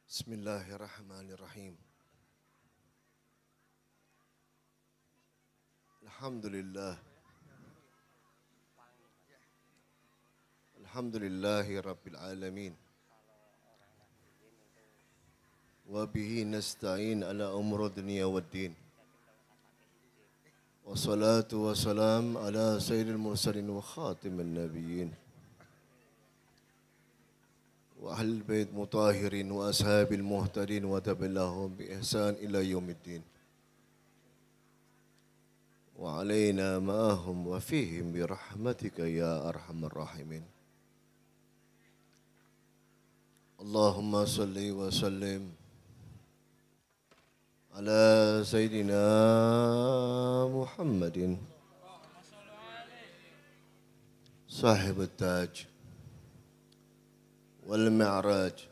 Bismillahirrahmanirrahim. Alhamdulillah. Alhamdulillahi rabbil alamin. Wa bihi nasta'in ala umur dunia waddin. Wassalatu wassalam ala sayyidil mursalin wa khatimin nabiyyin. Wa ahlil bait mutahirin wa ashabil muhtadin wa tabillahum bi ihsan ila yaumiddin. Wa alaina ma'ahum wa fihim bi rahmatika ya arhamar rahimin. Allahumma salli wa sallim ala Sayyidina Muhammadin sahib al-taj wal-mi'raj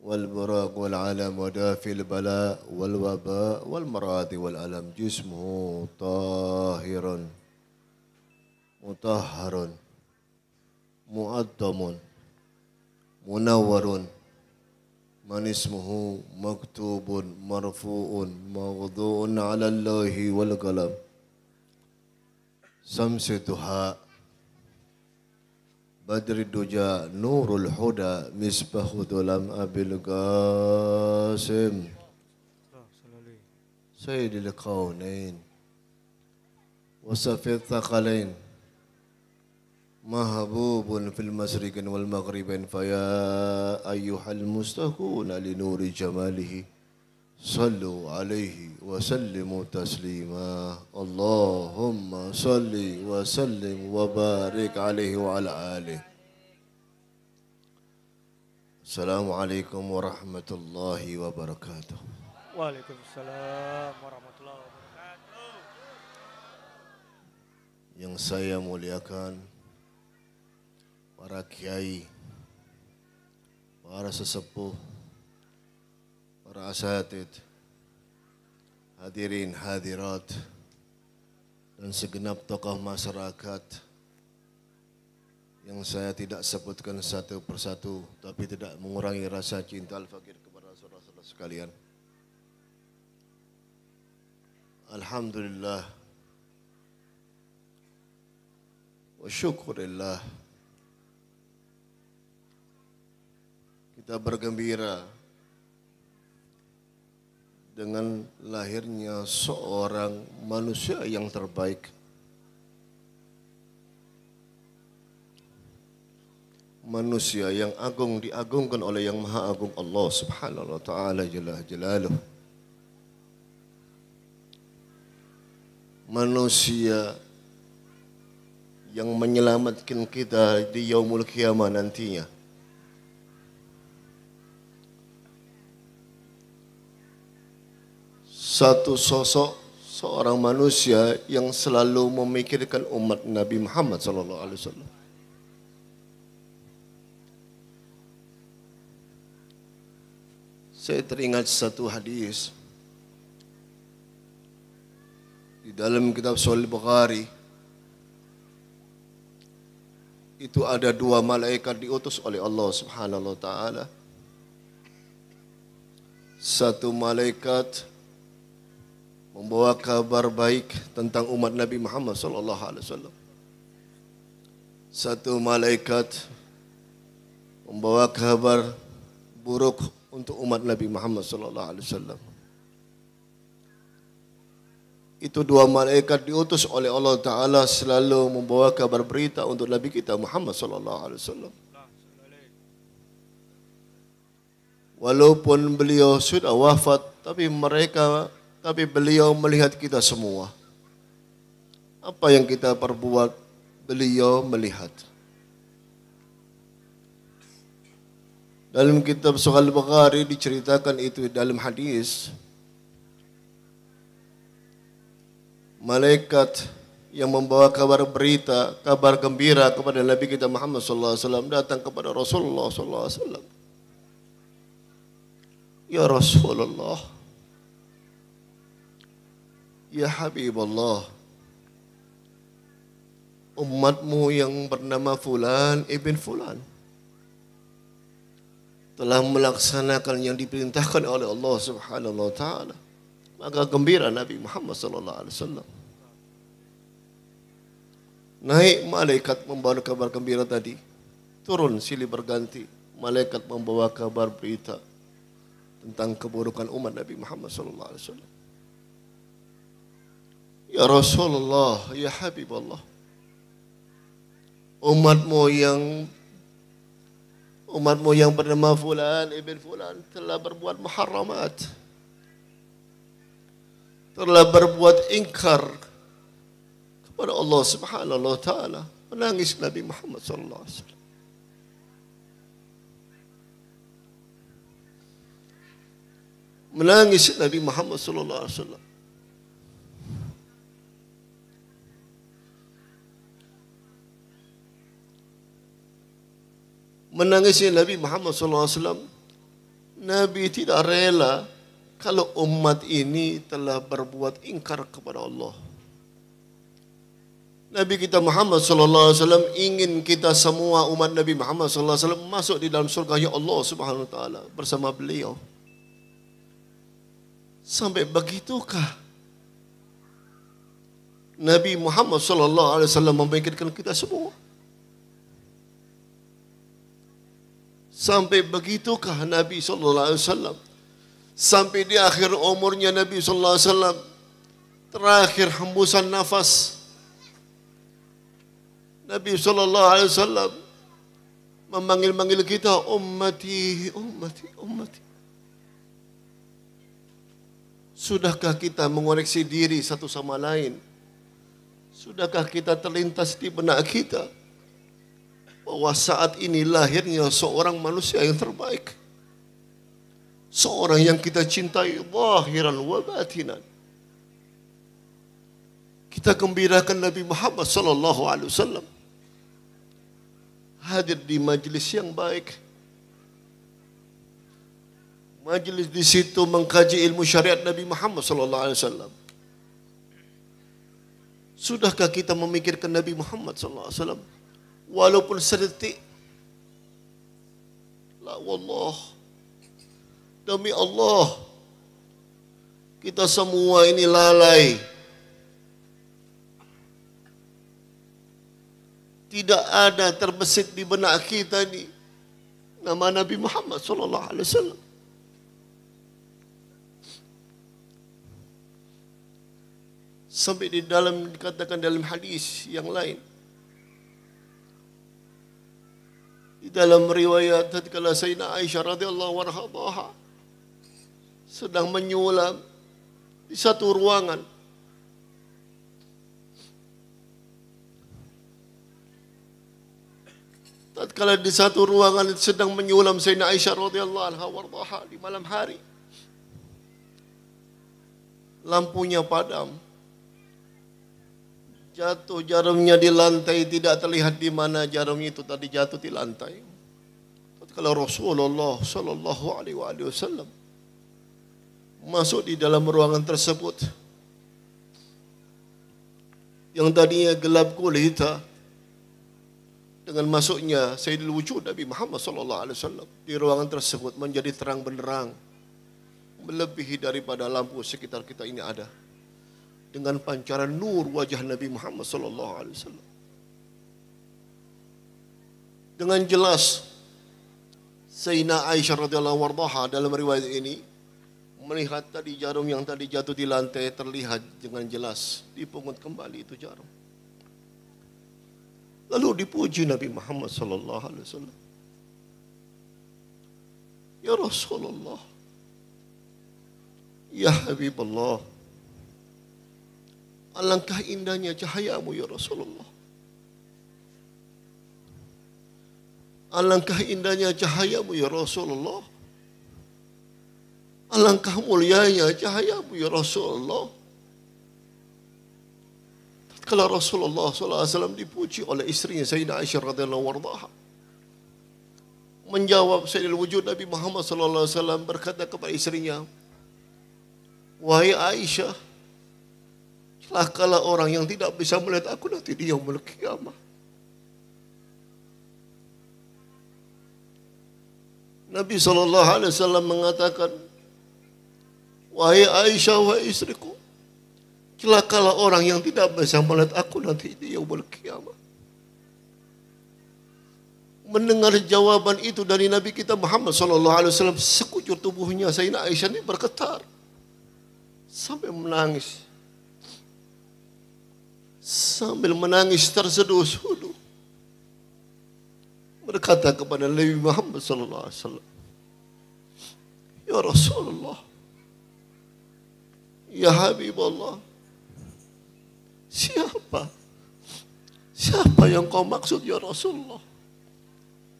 wal-buraq wal-alam wa dafi al-bala wal-waba wal-maradi wal-alam jismuhu tahirun mutahharun mu'addamun munawwarun man ismuhu maktubun marfu'un maghdu'un 'ala Allahi wal qalam samsi duha badri duja nurul huda misbahu dulam abil qasim sayyidil qaunain wa safid thaqalain mahbubun fil masriqin wal maghribin faya ayyuhal mustahuna li nuri jamalihi sallu alaihi wa sallimu taslima Allahumma salli wa sallim wa barik alaihi wa ala alihi. Assalamualaikum warahmatullahi wabarakatuh. Waalaikumsalam warahmatullahi wabarakatuh. Yang saya muliakan para kiai, para sesepuh, para asatid, hadirin hadirat, dan segenap tokoh masyarakat yang saya tidak sebutkan satu persatu, tapi tidak mengurangi rasa cinta al-fakir kepada saudara-saudara sekalian. Alhamdulillah wa syukurillah. Kita bergembira dengan lahirnya seorang manusia yang terbaik. Manusia yang agung diagungkan oleh yang maha agung Allah subhanahu wa ta'ala jalla jalaluh. Manusia yang menyelamatkan kita di yaumul qiyamah nantinya. Satu sosok seorang manusia yang selalu memikirkan umat Nabi Muhammad sallallahu alaihi wasallam. Saya teringat satu hadis di dalam kitab Sahih Bukhari. Itu ada dua malaikat diutus oleh Allah Subhanahu wa taala. Satu malaikat membawa kabar baik tentang umat Nabi Muhammad sallallahu alaihi wasallam. Satu malaikat membawa kabar buruk untuk umat Nabi Muhammad sallallahu alaihi wasallam. Itu dua malaikat diutus oleh Allah Ta'ala selalu membawa kabar berita untuk Nabi kita Muhammad sallallahu alaihi wasallam. Walaupun beliau sudah wafat, tapi beliau melihat kita semua. Apa yang kita perbuat, beliau melihat. Dalam kitab Sahih Bukhari diceritakan itu dalam hadis. Malaikat yang membawa kabar berita, kabar gembira kepada Nabi kita Muhammad sallallahu alaihi wasallam datang kepada Rasulullah sallallahu alaihi wasallam. Ya Rasulullah, ya Habibullah, umatmu yang bernama Fulan ibn Fulan telah melaksanakan yang diperintahkan oleh Allah Subhanahu wa taala, maka gembira Nabi Muhammad sallallahu alaihi wasallam. Naik malaikat membawa kabar gembira tadi, turun silih berganti malaikat membawa kabar berita tentang keburukan umat Nabi Muhammad sallallahu alaihi wasallam. Ya Rasulullah, ya Habibullah, umatmu yang bernama Fulan ibn Fulan telah berbuat muharramat, telah berbuat ingkar kepada Allah Subhanahu wa taala. Menangis Nabi Muhammad sallallahu alaihi wasallam. Menangis Nabi Muhammad sallallahu alaihi wasallam. Menangisi Nabi Muhammad SAW. Nabi tidak rela kalau umat ini telah berbuat ingkar kepada Allah. Nabi kita Muhammad SAW ingin kita semua umat Nabi Muhammad SAW masuk di dalam surga Allah Subhanahu Wa Taala bersama beliau. Sampai begitukah Nabi Muhammad SAW memikirkan kita semua? Sampai begitukah Nabi SAW? Sampai di akhir umurnya Nabi SAW, terakhir hembusan nafas, Nabi SAW memanggil-manggil kita, ummati, ummati, ummati. Sudahkah kita mengoreksi diri satu sama lain? Sudahkah kita terlintas di benak kita bahwa saat ini lahirnya seorang manusia yang terbaik, seorang yang kita cintai zahiran wa batinan. Kita gembirakan Nabi Muhammad sallallahu alaihi wasallam hadir di majlis yang baik, majlis di situ mengkaji ilmu syariat Nabi Muhammad sallallahu alaihi wasallam. Sudahkah kita memikirkan Nabi Muhammad sallallahu alaihi wasallam? Walaupun sedetik. La wallah, demi Allah, kita semua ini lalai. Tidak ada terbesit di benak kita ini nama Nabi Muhammad sallallahu alaihi wasallam. Sampai di dalam dikatakan dalam hadis yang lain, di dalam riwayat tatkala Sayyidina Aisyah radhiyallahu anha sedang menyulam di satu ruangan, tatkala di satu ruangan sedang menyulam Sayyidina Aisyah radhiyallahu anha warḍaha di malam hari, lampunya padam, jatuh jarumnya di lantai, tidak terlihat di mana jarumnya itu tadi jatuh di lantai. Kalau Rasulullah sallallahu alaihi wasallam masuk di dalam ruangan tersebut yang tadinya gelap gulita, dengan masuknya Sayyidul Wujud Nabi Muhammad sallallahu alaihi wasallam di ruangan tersebut menjadi terang benderang, melebihi daripada lampu sekitar kita ini ada. Dengan pancaran nur wajah Nabi Muhammad sallallahu alaihi wasallam. Dengan jelas Sayyidina Aisyah radhiyallahu anha dalam riwayat ini melihat tadi jarum yang tadi jatuh di lantai terlihat dengan jelas, dipungut kembali itu jarum. Lalu dipuji Nabi Muhammad sallallahu alaihi wasallam. Ya Rasulullah, ya Habibullah, alangkah indahnya cahayamu ya Rasulullah. Alangkah indahnya cahayamu ya Rasulullah. Alangkah mulianya cahayamu ya Rasulullah. Tatkala Rasulullah SAW dipuji oleh istrinya Sayyidina Aisyah radhiyallahu anha, menjawab Sayyidul Wujud Nabi Muhammad SAW berkata kepada istrinya, wahai Aisyah, celakalah orang yang tidak bisa melihat aku nanti di yaumul qiyamah. Nabi SAW mengatakan, wahai Aisyah, wahai istriku, celakalah orang yang tidak bisa melihat aku nanti di yaumul qiyamah. Mendengar jawaban itu dari Nabi kita Muhammad SAW, sekujur tubuhnya Sayyidina Aisyah ini bergetar sampai menangis. Sambil menangis terseduh-seduh berkata kepada Nabi Muhammad SAW, ya Rasulullah, ya Habibullah, siapa yang kau maksud ya Rasulullah,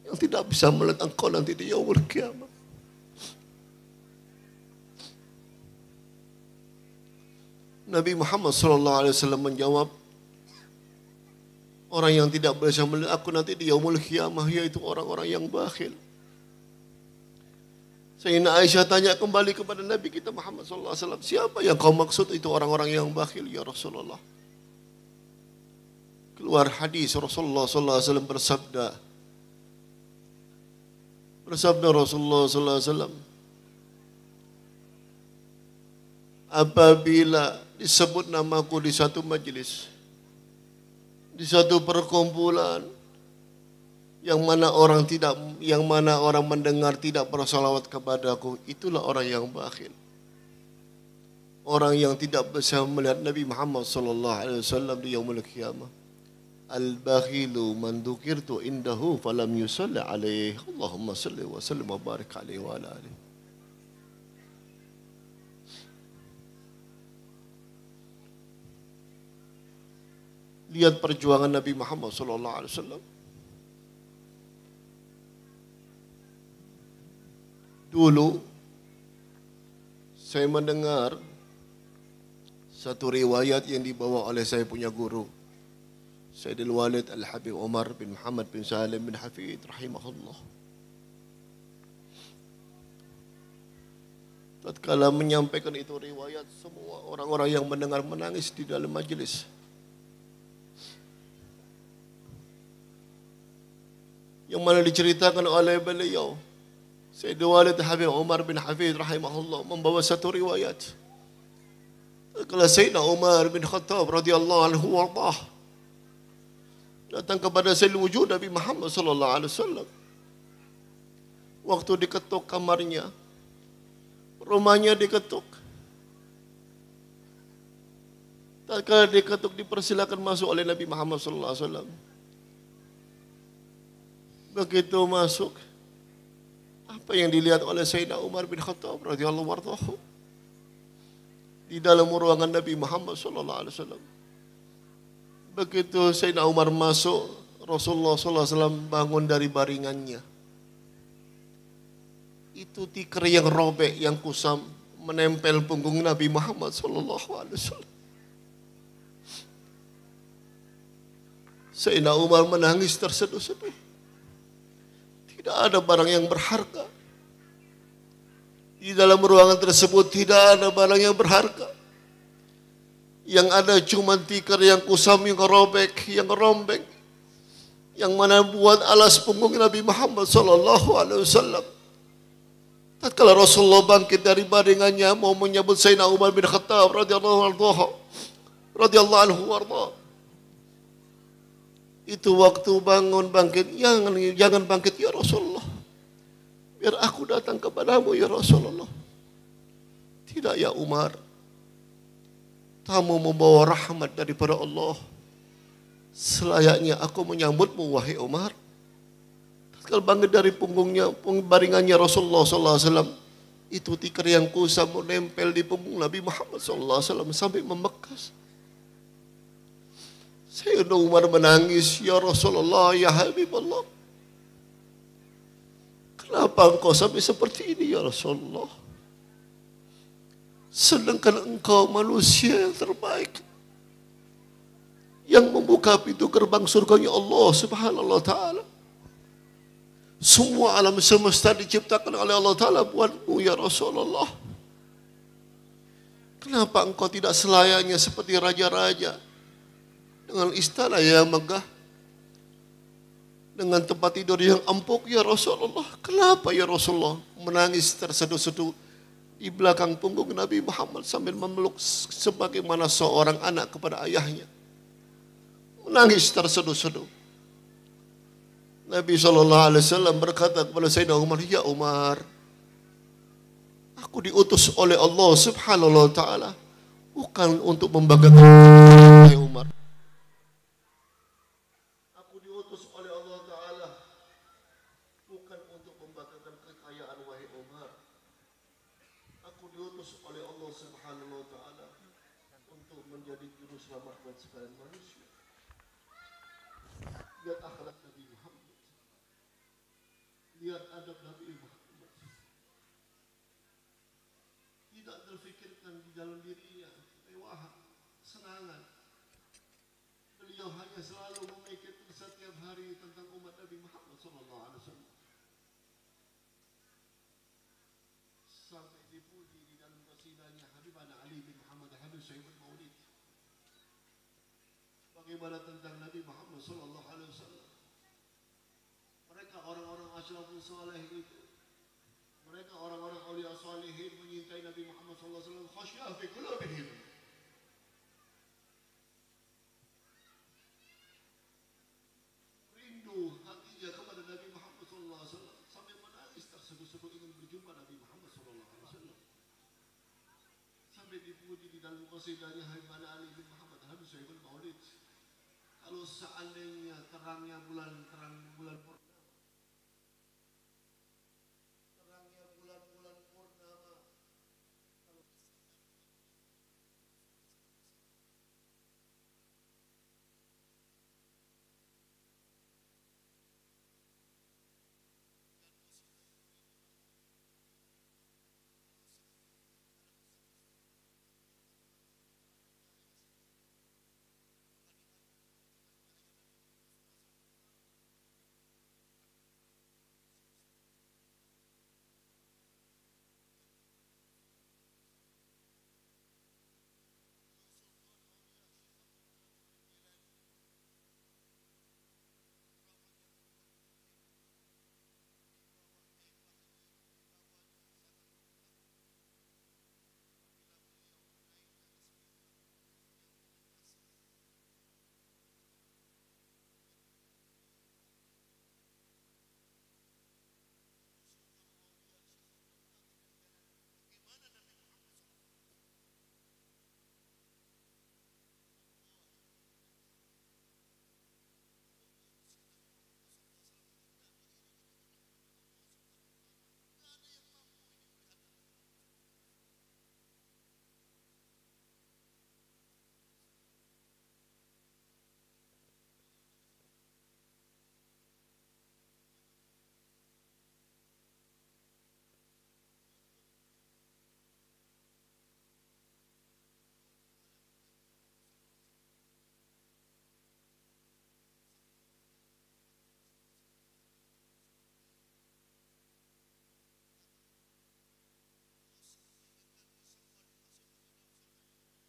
yang tidak bisa melihat engkau nanti di yaumul qiyamah? Nabi Muhammad SAW menjawab, orang yang tidak bisa melihat aku nanti di yaumul qiyamah yaitu orang-orang yang bakhil. Sayyidina Aisyah tanya kembali kepada Nabi kita Muhammad SAW, siapa yang kau maksud itu orang-orang yang bakhil ya Rasulullah? Keluar hadis Rasulullah SAW bersabda Rasulullah SAW, apabila disebut namaku di satu majlis, di satu perkumpulan, yang mana orang mendengar tidak bersalawat kepadaku, itulah orang yang bakhil. Orang yang tidak bisa melihat Nabi Muhammad SAW di yaumul qiyamah. Al-bakhilu man dzukirtu indahu falam yusalli alaihi. Allahumma salli wa sallim wa barik alaihi wa ala alihi. Lihat perjuangan Nabi Muhammad SAW. Dulu saya mendengar satu riwayat yang dibawa oleh saya punya guru, Sayyidil Walid Al-Habib Umar bin Muhammad bin Salim bin Hafid rahimahullah. Tatkala menyampaikan itu riwayat, semua orang-orang yang mendengar menangis di dalam majelis. Yang mana diceritakan oleh beliau, Sayyidil Walid Habib Umar bin Hafid rahimahullah membawa satu riwayat. Tatkala Sayyidina Umar bin Khattab radhiyallahu anhu warḍah datang kepada Sayyidul Wujud Nabi Muhammad sallallahu alaihi wasallam. Waktu diketuk kamarnya, rumahnya diketuk. Tatkala diketuk dipersilakan masuk oleh Nabi Muhammad sallallahu alaihi wasallam. Begitu masuk, apa yang dilihat oleh Sayyidina Umar bin Khattab radhiyallahu anhu di dalam ruangan Nabi Muhammad sallallahu alaihi wasallam? Begitu Sayyidina Umar masuk, Rasulullah SAW bangun dari baringannya. Itu tikar yang robek, yang kusam, menempel punggung Nabi Muhammad SAW. Sayyidina Umar menangis terseduh-seduh. Tidak ada barang yang berharga. Di dalam ruangan tersebut tidak ada barang yang berharga. Yang ada cuma tikar yang kusam, yang robek, yang rombeng, yang mana buat alas punggung Nabi Muhammad SAW. Tatkala Rasulullah bangkit dari baringannya mau menyambut Sayyidina Umar bin Khattab radhiyallahu anhu warḍah. Itu waktu bangun bangkit, jangan bangkit ya Rasulullah. Biar aku datang kepadamu ya Rasulullah. Tidak ya Umar. Kamu membawa rahmat daripada Allah. Selayaknya aku menyambutmu wahai Umar. Tatkala bangkit dari baringannya Rasulullah SAW, itu tikar yang kusam menempel di punggung Nabi Muhammad SAW sampai membekas. Sayyidina Umar menangis, ya Rasulullah, ya Habibullah. Kenapa engkau sampai seperti ini ya Rasulullah? Sedangkan engkau manusia yang terbaik, yang membuka pintu gerbang surganya Allah Subhanahu wa ta'ala. Semua alam semesta diciptakan oleh Allah Ta'ala buatmu ya Rasulullah. Kenapa engkau tidak selayaknya seperti raja-raja dengan istana yang megah, dengan tempat tidur yang empuk, ya Rasulullah. Kenapa ya Rasulullah? Menangis terseduh-seduh di belakang punggung Nabi Muhammad sambil memeluk sebagaimana seorang anak kepada ayahnya. Menangis terseduh-seduh. Nabi SAW berkata kepada Sayyidina Umar, ya Umar, aku diutus oleh Allah Subhanahu wa Ta'ala bukan untuk membanggakan wahai Umar. Aku diutus oleh Allah Ta'ala bukan untuk membanggakan kekayaan wahai Umar. Aku diutus oleh Allah Subhanahu wa Ta'ala untuk menjadi juru selamat buat sekalian manusia. Lihat akhlak Nabi Muhammad. Lihat adab Nabi Muhammad. Tidak terfikirkan di dalam dirinya kemewahan, senangan. Beliau hanya selalu memikirkan setiap hari tentang umat Nabi Muhammad SAW. Sampai dipuji di dalam qasidahnya Habibana Ali bin Muhammad Habib Syaibul Maulid. Bagaimana tentang Nabi Muhammad SAW? Mereka orang-orang asyrafus saleh itu, mereka orang-orang aulia salihin menyintai Nabi Muhammad SAW. Khasyah fi qulubihim. Rindu hatinya kepada Nabi Muhammad SAW sampai menangis terseduh-seduh ingin berjumpa Nabi Muhammad SAW. Sampai dipuji di dalam qasidahnya Habibana Ali bin Muhammad Habib Syaibul Maulid. Kalau seandainya terangnya bulan purnama,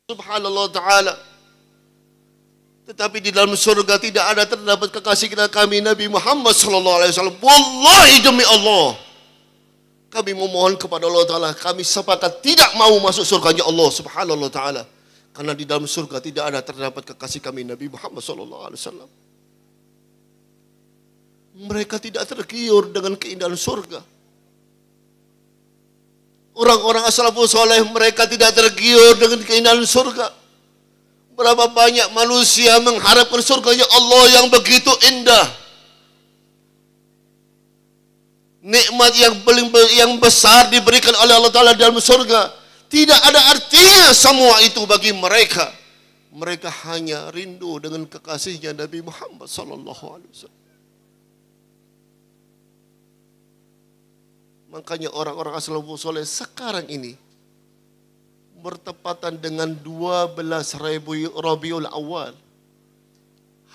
Subhanallah Ta'ala. Tetapi di dalam surga tidak ada terdapat kekasih kita kami Nabi Muhammad SAW. Wallahi demi Allah, kami memohon kepada Allah Ta'ala, kami sepakat tidak mau masuk surganya Allah Subhanallah Ta'ala. Karena di dalam surga tidak ada terdapat kekasih kami Nabi Muhammad SAW. Mereka tidak tergiur dengan keindahan surga. Orang-orang as-salafus saleh mereka tidak tergiur dengan keindahan surga. Berapa banyak manusia mengharapkan surganya Allah yang begitu indah. Nikmat yang besar diberikan oleh Allah Ta'ala dalam surga. Tidak ada artinya semua itu bagi mereka. Mereka hanya rindu dengan kekasihnya Nabi Muhammad SAW. Makanya orang-orang as-salafus saleh sekarang ini bertepatan dengan 12 Rabiul Awal,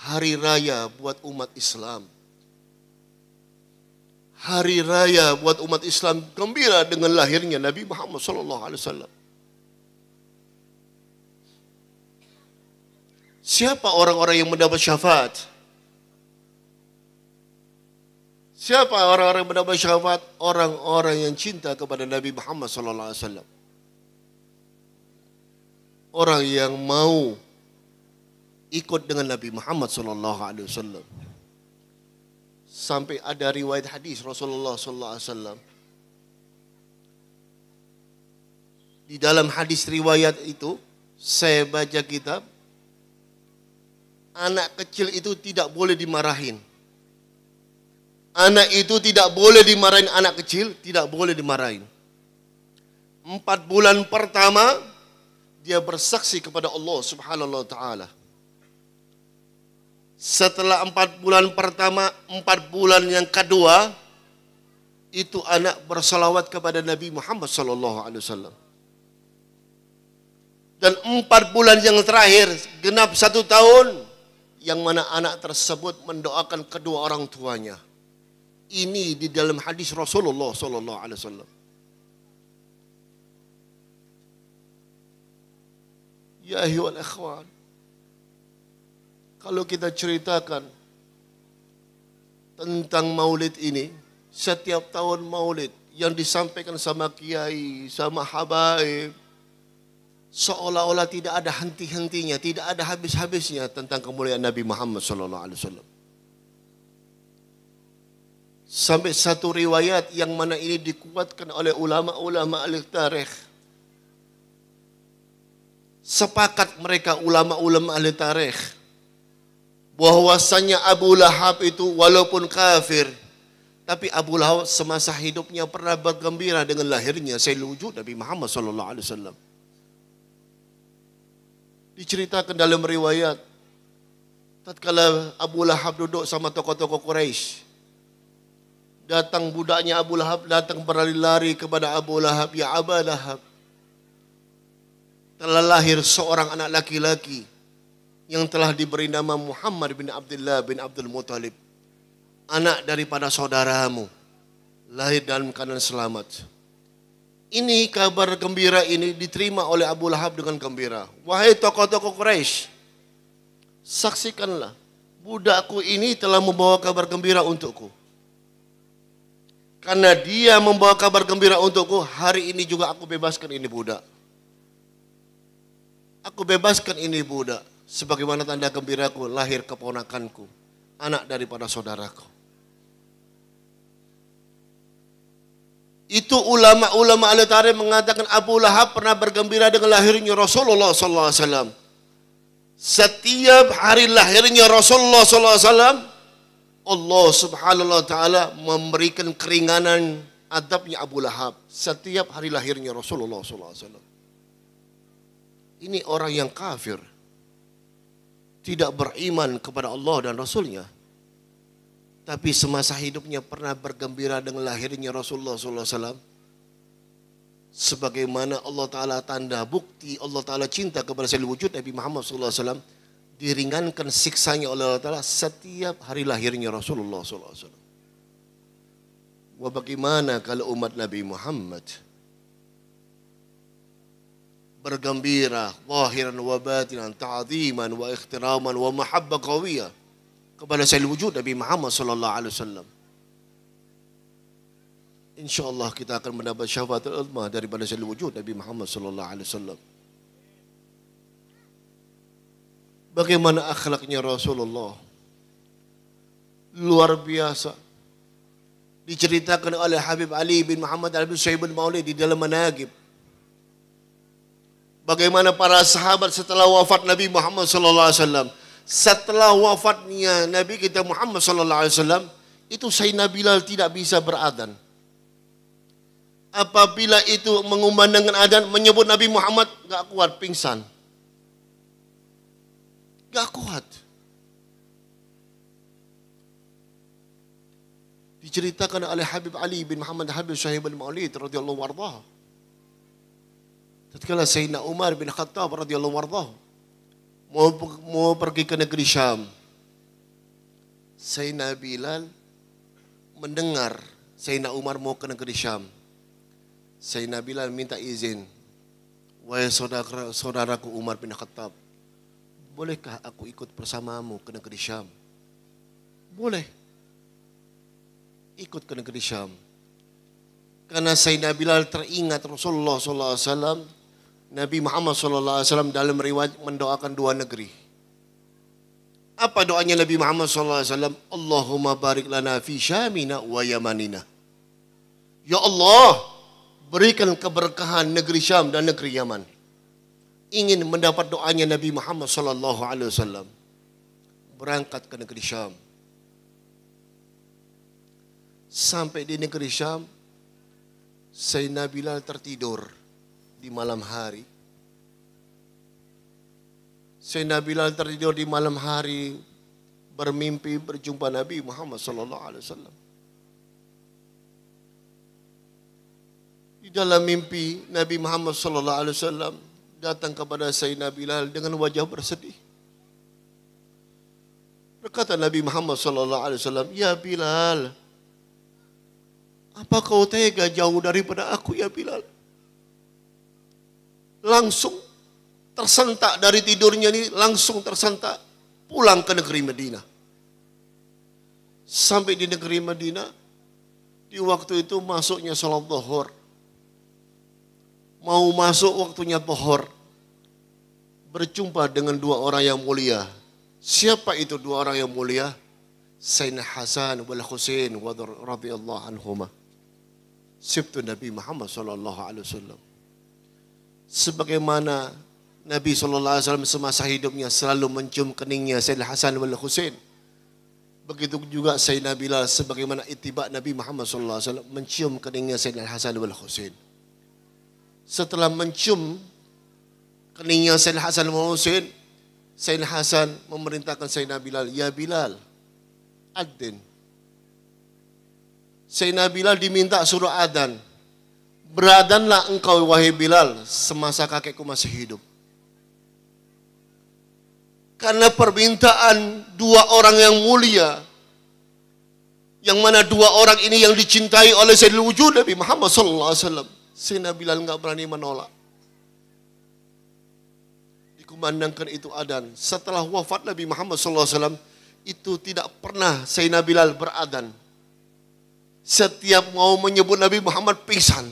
hari raya buat umat Islam. Hari raya buat umat Islam gembira dengan lahirnya Nabi Muhammad SAW. Siapa orang-orang yang mendapat syafaat? Siapa orang-orang yang mendapat syafaat? Orang-orang yang cinta kepada Nabi Muhammad sallallahu alaihi wasallam. Orang yang mau ikut dengan Nabi Muhammad sallallahu alaihi wasallam. Sampai ada riwayat hadis Rasulullah sallallahu alaihi wasallam. Di dalam hadis riwayat itu, saya baca kitab, anak kecil itu tidak boleh dimarahin. Anak itu tidak boleh dimarahin, anak kecil tidak boleh dimarahin. 4 bulan pertama, dia bersaksi kepada Allah subhanahu wa ta'ala. Setelah 4 bulan pertama, 4 bulan yang kedua, itu anak bersalawat kepada Nabi Muhammad sallallahu alaihi wasallam. Dan 4 bulan yang terakhir, genap 1 tahun, yang mana anak tersebut mendoakan kedua orang tuanya. Ini di dalam hadis Rasulullah sallallahu alaihi wasallam. Ya ayyuhal ikhwan, kalau kita ceritakan tentang maulid ini, setiap tahun maulid yang disampaikan sama kiai, sama habaib, seolah-olah tidak ada henti-hentinya, tidak ada habis-habisnya tentang kemuliaan Nabi Muhammad sallallahu alaihi wasallam. Sampai satu riwayat yang mana ini dikuatkan oleh ulama-ulama ahli tarikh. Sepakat mereka ulama-ulama ahli tarikh bahwasanya Abu Lahab itu walaupun kafir, tapi Abu Lahab semasa hidupnya pernah bergembira dengan lahirnya Sayyidul Wujud Nabi Muhammad sallallahu alaihi wasallam. Diceritakan dalam riwayat, tatkala Abu Lahab duduk sama tokoh-tokoh Quraisy, datang budaknya Abu Lahab, datang berlari-lari kepada Abu Lahab, ya Aba Lahab, telah lahir seorang anak laki-laki yang telah diberi nama Muhammad bin Abdullah bin Abdul Muttalib, anak daripada saudaramu, lahir dalam keadaan selamat. Ini kabar gembira ini diterima oleh Abu Lahab dengan gembira. Wahai tokoh-tokoh Quraisy, saksikanlah, budakku ini telah membawa kabar gembira untukku. Karena dia membawa kabar gembira untukku, hari ini juga aku bebaskan ini budak. Aku bebaskan ini budak, sebagaimana tanda gembiraku lahir keponakanku, anak daripada saudaraku. Itu ulama-ulama ahli tarikh mengatakan Abu Lahab pernah bergembira dengan lahirnya Rasulullah sallallahu alaihi wasallam. Setiap hari lahirnya Rasulullah sallallahu alaihi wasallam, Allah subhanahu wa ta'ala memberikan keringanan adabnya Abu Lahab. Setiap hari lahirnya Rasulullah sallallahu alaihi wasallam. Ini orang yang kafir, tidak beriman kepada Allah dan Rasulnya, tapi semasa hidupnya pernah bergembira dengan lahirnya Rasulullah SAW. Sebagaimana Allah Ta'ala tanda bukti Allah Ta'ala cinta kepada Sayyidul Wujud Nabi Muhammad SAW, diringankan siksanya oleh Allah Ta'ala setiap hari lahirnya Rasulullah SAW. Wah, bagaimana kalau umat Nabi Muhammad bergembira zahiran wa batinan, ta'ziman wa ikhtiraman wa mahabbah qawiyah kepada Sayyidul Wujud Nabi Muhammad sallallahu alaihi wasallam. Insyaallah kita akan mendapat syafaatul uzma daripada Sayyidul Wujud Nabi Muhammad sallallahu alaihi wasallam. Bagaimana akhlaknya Rasulullah? Luar biasa. Diceritakan oleh Habib Ali bin Muhammad al-Habib Syaibul Maulid di dalam Manaqib. Bagaimana para sahabat setelah wafat Nabi Muhammad sallallahu alaihi wasallam, setelah wafatnya Nabi kita Muhammad sallallahu alaihi wasallam, itu Sayyidina Bilal tidak bisa beradzan. Apabila itu mengumandangkan adzan menyebut Nabi Muhammad, enggak kuat, pingsan. Enggak kuat. Diceritakan oleh Habib Ali bin Muhammad Habib Syaibul Maulid radhiyallahu anhu. Tatkala Sayyidina Umar bin Khattab radhiyallahu anhu mau pergi ke negeri Syam, Sayyidina Bilal mendengar Sayyidina Umar mau ke negeri Syam. Sayyidina Bilal minta izin, wahai saudaraku Umar bin Khattab, bolehkah aku ikut bersamamu ke negeri Syam? Boleh. ikut ke negeri Syam. Karena Sayyidina Bilal teringat Rasulullah SAW, Nabi Muhammad SAW dalam riwayat mendoakan dua negeri. Apa doanya Nabi Muhammad SAW? Allahumma barik lana fi Syamina wa Yamanina. Ya Allah, berikan keberkahan negeri Syam dan negeri Yaman. Ingin mendapat doanya Nabi Muhammad SAW. Berangkat ke negeri Syam. Sampai di negeri Syam, Sayyidina Bilal tertidur di malam hari. Sayyidina Bilal tertidur di malam hari, bermimpi berjumpa Nabi Muhammad SAW. Di dalam mimpi Nabi Muhammad SAW datang kepada Sayyidina Bilal dengan wajah bersedih. Berkata Nabi Muhammad SAW, "Ya Bilal, apa kau tega jauh daripada aku ya Bilal?" Langsung tersentak dari tidurnya ini, langsung tersentak pulang ke negeri Madinah. Sampai di negeri Madinah, di waktu itu masuknya salat zuhur. Mau masuk waktunya zuhur, berjumpa dengan dua orang yang mulia. Siapa itu dua orang yang mulia? Sayyidina Hasan wal Husain radhiyallahu anhuma. Sibtu Nabi Muhammad sallallahu alaihi wasallam. Sebagaimana Nabi sallallahu alaihi wasallam semasa hidupnya selalu mencium keningnya Sayyidina Hasan wal Husain. Begitu juga Sayyidina Bilal sebagaimana ittiba Nabi Muhammad sallallahu alaihi wasallam mencium keningnya Sayyidina Hasan wal Husain. Setelah mencium keningnya Sayyidina Hasan wal Husain, Sayyidina Hasan memerintahkan Sayyidina Bilal, "Ya Bilal, adzin." Sayyidina Bilal diminta suruh adzan. "Beradanlah engkau wahai Bilal semasa kakekku masih hidup." Karena permintaan dua orang yang mulia, yang mana dua orang ini yang dicintai oleh Sayyidul Wujud Nabi Muhammad SAW, Sayyidina Bilal enggak berani menolak. Dikumandangkan itu adzan. Setelah wafat Nabi Muhammad SAW, itu tidak pernah Sayyidina Bilal beradzan. Setiap mau menyebut Nabi Muhammad pingsan.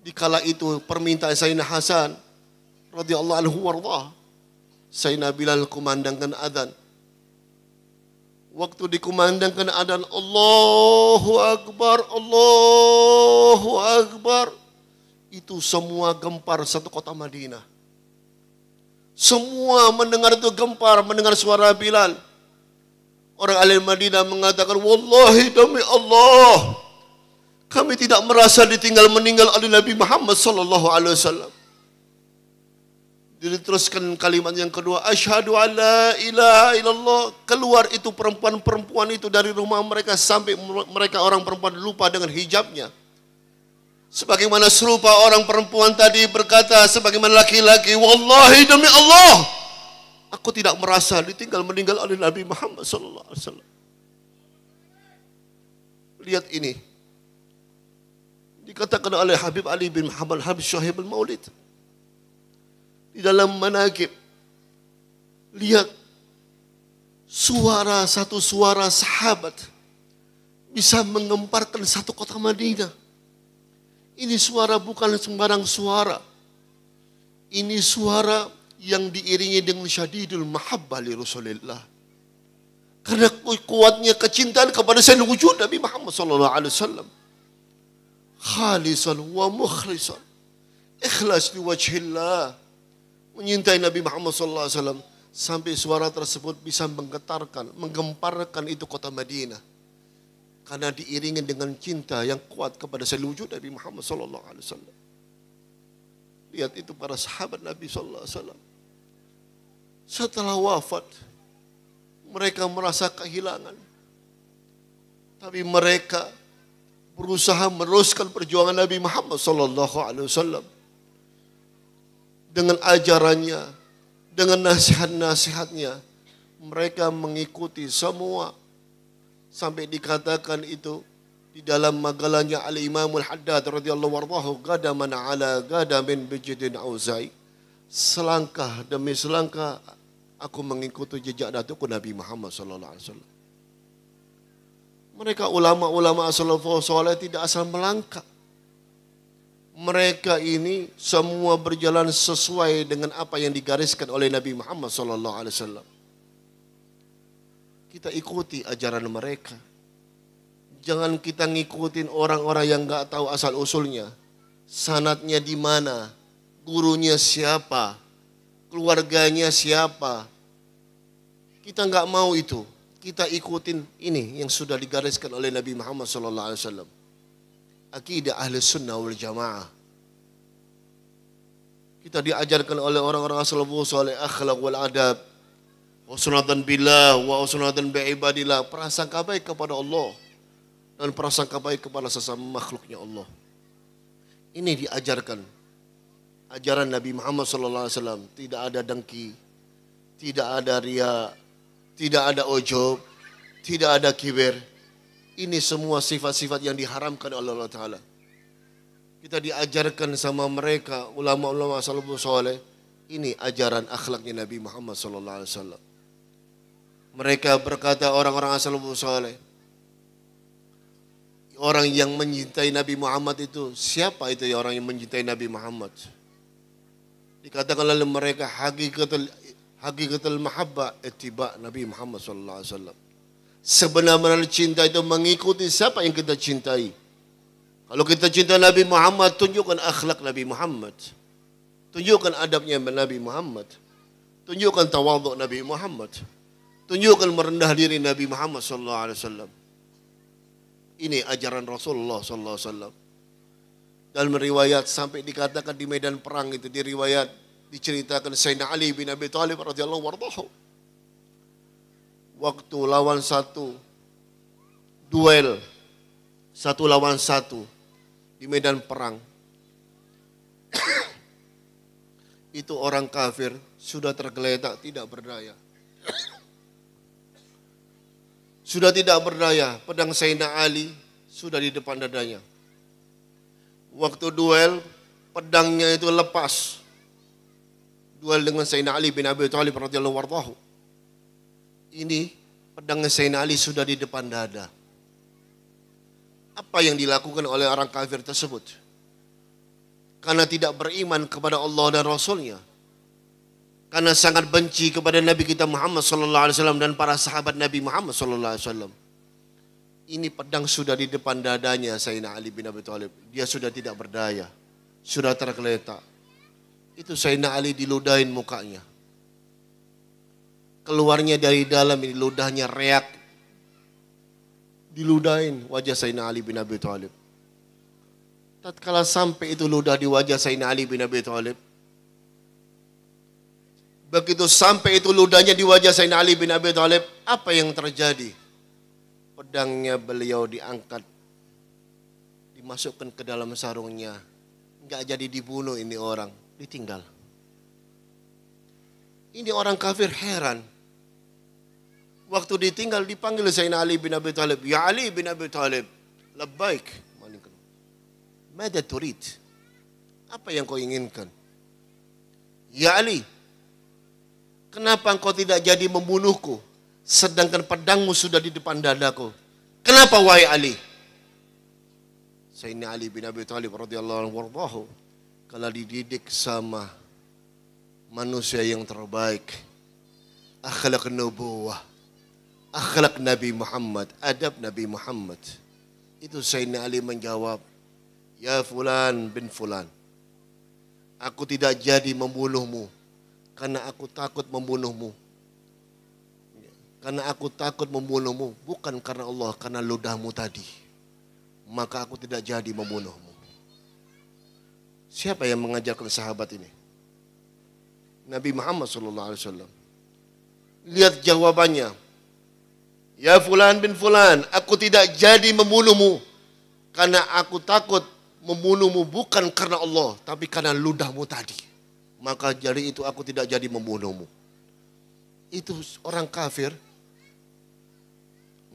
Dikala itu permintaan Sayyidina Hasan radhiyallahu anhu warḍah, Sayyidina Bilal kumandangkan adzan. Waktu dikumandangkan adzan, Allahu Akbar, Allahu Akbar, itu semua gempar satu kota Madinah. Semua mendengar itu gempar, mendengar suara Bilal. Orang alim Madinah mengatakan, "Wallahi demi Allah, kami tidak merasa ditinggal meninggal oleh Nabi Muhammad sallallahu alaihi wasallam." Diteruskan kalimat yang kedua, "Asyhadu an la ilaha illallah." Keluar itu perempuan-perempuan itu dari rumah mereka sampai mereka orang perempuan lupa dengan hijabnya. Sebagaimana serupa orang perempuan tadi berkata sebagaimana laki-laki, "Wallahi demi Allah, aku tidak merasa ditinggal meninggal oleh Nabi Muhammad sallallahu alaihi wasallam." Lihat ini. Dikatakan oleh Habib Ali bin Muhammad Habib Syuaib al-Maulid di dalam manaqib. Lihat satu suara sahabat bisa mengemparkan satu kota Madinah. Ini suara bukan sembarang suara. Ini suara yang diiringi dengan syadidul mahabbah li Rasulillah. Karena kuatnya kecintaan kepada Sayyidul Wujud Nabi Muhammad sallallahu alaihi wasallam. Khalisan wa mukhlisan. Ikhlas li wajhillah. Menyintai Nabi Muhammad sallallahu alaihi wasallam sampai suara tersebut bisa menggetarkan, menggemparkan itu kota Madinah. Karena diiringi dengan cinta yang kuat kepada Sayyidul Wujud Nabi Muhammad sallallahu alaihi wasallam. Lihat itu para sahabat Nabi sallallahu alaihi wasallam. Setelah wafat, mereka merasa kehilangan. Tapi mereka berusaha meneruskan perjuangan Nabi Muhammad sallallahu alaihi wasallam. Dengan ajarannya, dengan nasihat-nasihatnya, mereka mengikuti semua. Sampai dikatakan itu di dalam magalanya Al-Imamul Haddad radhiyallahu anhu, "Gada man ala gada min bijidin auzai." Selangkah demi selangkah aku mengikuti jejak datukku Nabi Muhammad sallallahu alaihi wasallam. Mereka ulama-ulama salafus saleh tidak asal melangkah. Mereka ini semua berjalan sesuai dengan apa yang digariskan oleh Nabi Muhammad SAW. Kita ikuti ajaran mereka. Jangan kita ngikutin orang-orang yang nggak tahu asal usulnya. Sanadnya di mana, gurunya siapa, keluarganya siapa. Kita nggak mau itu. Kita ikutin ini yang sudah digariskan oleh Nabi Muhammad SAW. Akidah ahli sunnah wal jamaah. Kita diajarkan oleh orang-orang salafus saleh akhlak wal adab. Husnudzan billah wa husnudzan bi ibadillah. Prasangka baik kepada Allah dan prasangka baik kepada sesama makhluknya Allah. Ini diajarkan. Ajaran Nabi Muhammad SAW. Tidak ada dengki, tidak ada riya, tidak ada ujub, tidak ada kibir. Ini semua sifat-sifat yang diharamkan oleh Allah Ta'ala. Kita diajarkan sama mereka, ulama-ulama salafus saleh. Ini ajaran akhlaknya Nabi Muhammad SAW. Mereka berkata orang-orang salafus saleh, orang yang mencintai Nabi Muhammad itu, siapa itu ya orang yang mencintai Nabi Muhammad? Dikatakan oleh mereka hakikatul mahabbah ittiba Nabi Muhammad SAW. Sebenarnya cinta itu mengikuti siapa yang kita cintai. Kalau kita cinta Nabi Muhammad, tunjukkan akhlak Nabi Muhammad. Tunjukkan adabnya Nabi Muhammad. Tunjukkan tawadhu Nabi Muhammad. Tunjukkan merendah diri Nabi Muhammad SAW. Ini ajaran Rasulullah SAW. Dalam riwayat sampai dikatakan di medan perang itu, di riwayat diceritakan Sayyidina Ali bin Abi Thalib radhiyallahu anhu. Waktu lawan satu, duel satu lawan satu di medan perang. Itu orang kafir sudah tergeletak tidak berdaya. Sudah tidak berdaya, pedang Sayyidina Ali sudah di depan dadanya. Waktu duel, pedangnya itu lepas. Duel dengan Sayyidina Ali bin Abi Thalib radhiyallahu anhu. Ini pedangnya Sayyidina Ali sudah di depan dada. Apa yang dilakukan oleh orang kafir tersebut? Karena tidak beriman kepada Allah dan Rasulnya. Karena sangat benci kepada Nabi kita Muhammad SAW dan para sahabat Nabi Muhammad SAW. Ini pedang sudah di depan dadanya Sayyidina Ali bin Abi Thalib. Dia sudah tidak berdaya. Sudah tergeletak. Itu Sayyidina Ali diludahin mukanya. Keluarnya dari dalam ini ludahnya reak. Diludahin wajah Sayyidina Ali bin Abi Thalib. Tatkala sampai itu ludah di wajah Sayyidina Ali bin Abi Thalib. Begitu sampai itu ludahnya di wajah Sayyidina Ali bin Abi Thalib, apa yang terjadi? Pedangnya beliau diangkat, dimasukkan ke dalam sarungnya. Enggak jadi dibunuh ini orang, ditinggal. Ini orang kafir heran. Waktu ditinggal dipanggil Sayyidina Ali bin Abi Thalib. Ya Ali bin Abi Thalib, labbaik. Mada turid? Apa yang kau inginkan? Ya Ali, kenapa engkau tidak jadi membunuhku? Sedangkan pedangmu sudah di depan dadaku. Kenapa wahai Ali? Sayyidina Ali bin Abi Thalib radhiyallahu anhu kalau dididik sama manusia yang terbaik, akhlak nubuwah, akhlak Nabi Muhammad, adab Nabi Muhammad. Itu Sayyidina Ali menjawab, ya fulan bin fulan, aku tidak jadi membunuhmu karena aku takut membunuhmu. Karena aku takut membunuhmu, bukan karena Allah, karena ludahmu tadi. Maka aku tidak jadi membunuhmu. Siapa yang mengajarkan sahabat ini? Nabi Muhammad SAW. Lihat jawabannya. Ya fulan bin fulan, aku tidak jadi membunuhmu karena aku takut membunuhmu bukan karena Allah, tapi karena ludahmu tadi. Maka dari itu aku tidak jadi membunuhmu. Itu orang kafir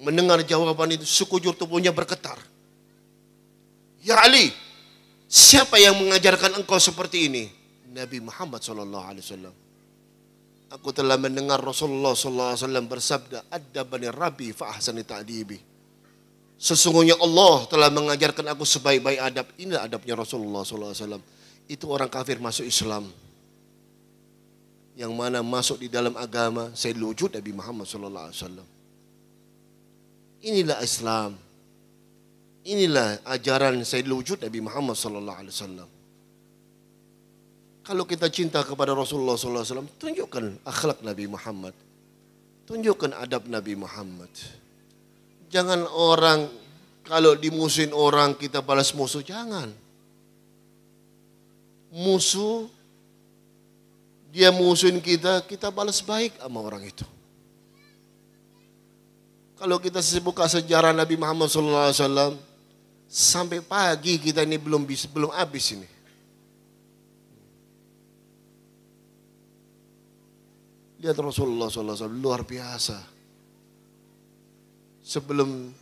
mendengar jawaban itu, sekujur tubuhnya bergetar. Ya Ali, siapa yang mengajarkan engkau seperti ini? Nabi Muhammad SAW. Aku telah mendengar Rasulullah SAW bersabda, adabani Rabbi fa ahsani ta'dibi. Sesungguhnya Allah telah mengajarkan aku sebaik-baik adab. Inilah adabnya Rasulullah SAW. Itu orang kafir masuk Islam. Yang mana masuk di dalam agama Sayyidul Wujud Nabi Muhammad SAW. Inilah Islam. Inilah ajaran Sayyidul Wujud Nabi Muhammad SAW. Kalau kita cinta kepada Rasulullah SAW, tunjukkan akhlak Nabi Muhammad. Tunjukkan adab Nabi Muhammad. Jangan orang, kalau dimusuhin orang kita balas musuh, jangan. Musuh, dia musuhin kita, kita balas baik sama orang itu. Kalau kita buka sejarah Nabi Muhammad SAW, sampai pagi kita ini belum habis ini. Lihat Rasulullah SAW luar biasa. Sebelum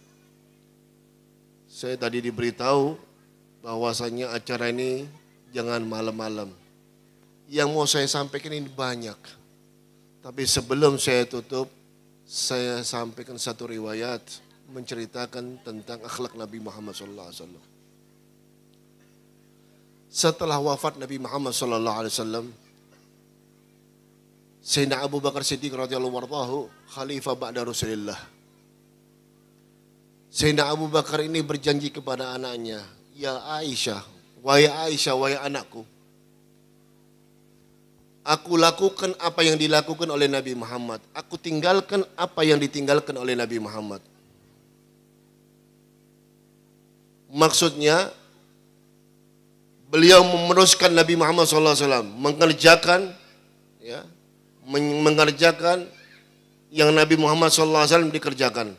saya tadi diberitahu bahwasanya acara ini jangan malam-malam. Yang mau saya sampaikan ini banyak. Tapi sebelum saya tutup, saya sampaikan satu riwayat menceritakan tentang akhlak Nabi Muhammad SAW. Setelah wafat Nabi Muhammad SAW, Sayyidina Abu Bakar Siddiq radhiyallahu anhu khalifah ba'da Rasulillah. Sayyidina Abu Bakar ini berjanji kepada anaknya, ya Aisyah, wahai anakku, aku lakukan apa yang dilakukan oleh Nabi Muhammad, aku tinggalkan apa yang ditinggalkan oleh Nabi Muhammad. Maksudnya, beliau meneruskan Nabi Muhammad SAW, mengerjakan yang Nabi Muhammad SAW dikerjakan.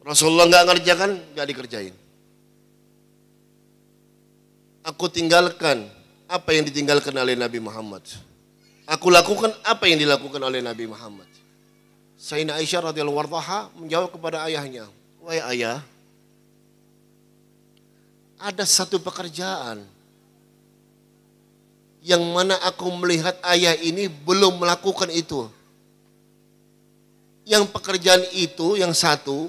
Rasulullah nggak ngerjakan, nggak dikerjain. Aku tinggalkan apa yang ditinggalkan oleh Nabi Muhammad. Aku lakukan apa yang dilakukan oleh Nabi Muhammad. Sayyidina Aisyah radhiyallahu anha menjawab kepada ayahnya, wahai ayah, ada satu pekerjaan yang mana aku melihat ayah ini belum melakukan itu. Yang pekerjaan itu, yang satu,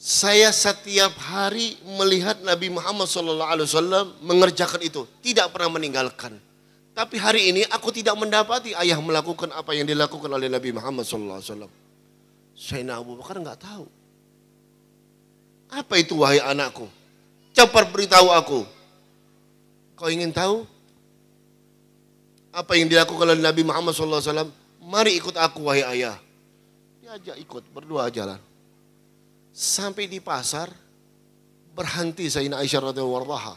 saya setiap hari melihat Nabi Muhammad SAW mengerjakan itu, tidak pernah meninggalkan. Tapi hari ini aku tidak mendapati ayah melakukan apa yang dilakukan oleh Nabi Muhammad SAW. Sayyidina Abu Bakar nggak tahu. Apa itu wahai anakku? Cepat beritahu aku. Kau ingin tahu apa yang dilakukan oleh Nabi Muhammad SAW? Mari ikut aku wahai ayah. Diajak ikut, berdua jalan. Sampai di pasar, berhenti Sayyidina Aisyah radhiyallahu anha.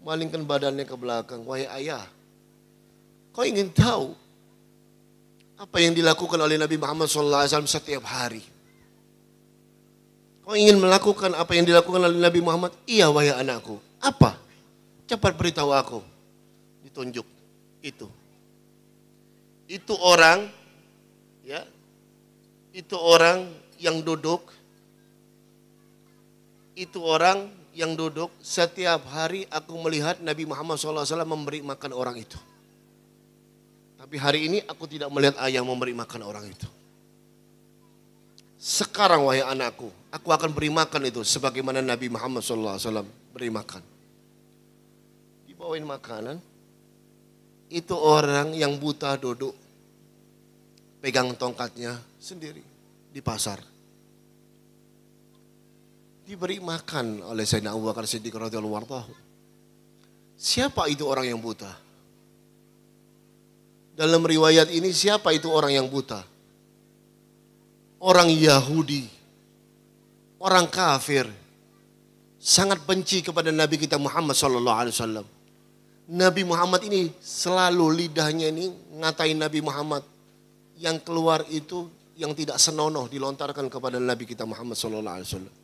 Malingkan badannya ke belakang, wahai ayah, kau ingin tahu apa yang dilakukan oleh Nabi Muhammad SAW setiap hari? Kau ingin melakukan apa yang dilakukan oleh Nabi Muhammad? Iya wahai anakku. Apa? Cepat beritahu aku. Ditunjuk itu. Itu orang, ya, itu orang yang duduk, itu orang yang duduk setiap hari aku melihat Nabi Muhammad SAW memberi makan orang itu. Tapi hari ini aku tidak melihat ayah memberi makan orang itu. Sekarang wahai anakku, aku akan beri makan itu sebagaimana Nabi Muhammad SAW beri makan. Dibawain makanan, itu orang yang buta duduk, pegang tongkatnya sendiri di pasar. Diberi makan oleh Sayyidina Abu Bakar Siddiq radhiyallahu anhu. Siapa itu orang yang buta? Dalam riwayat ini siapa itu orang yang buta? Orang Yahudi, orang kafir, sangat benci kepada Nabi kita Muhammad SAW. Nabi Muhammad ini selalu lidahnya ini ngatain Nabi Muhammad. Yang keluar itu yang tidak senonoh dilontarkan kepada Nabi kita Muhammad SAW.